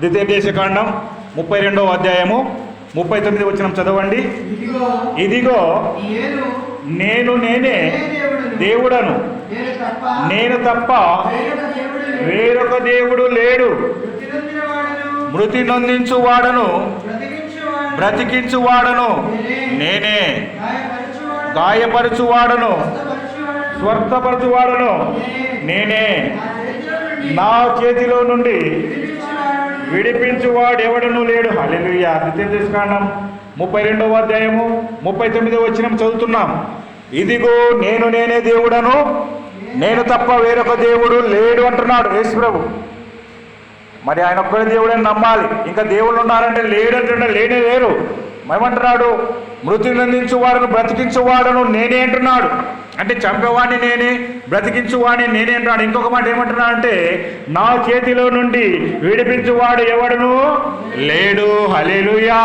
ద్వితీయోపదేశకాండం 32వ అధ్యాయము 39 వచనం చదవండి. ఇదిగో నేనే దేవుడను, నేను తప్ప వేరొక దేవుడు లేడు. మృతి నొందించువాడను బ్రతికించువాడను నేనే, గాయపరచువాడను స్వస్థపరచువాడను నేనే, నా చేతిలో నుండి విడిపించువాడు ఎవడనూ లేడు. హల్లెలూయా. ద్వితీయోపదేశకాండం 32వ అధ్యాయము 39వ వచనం చదువుతున్నాం. ఇదిగో నేనే దేవుడను, నేను తప్ప వేరొక దేవుడు లేడు అంటున్నాడు యేసు ప్రభు. మరి ఆయన ఒక్కడే దేవుడని నమ్మాలి. ఇంకా దేవుళ్ళు ఉన్నారంటే లేడు అంటున్నాడు, లేనే లేరు. ఏమంటున్నాడు? మృతి నందించువాడను బ్రతికించువాడను నేనే అంటున్నాడు. అంటే చంపేవాడిని నేనే, బ్రతికించువాడిని నేనే అంటున్నాడు. ఇంకొక మాట ఏమంటున్నాడు అంటే, నా చేతిలో నుండి విడిపించువాడు ఎవడును లేడు. హల్లెలూయా.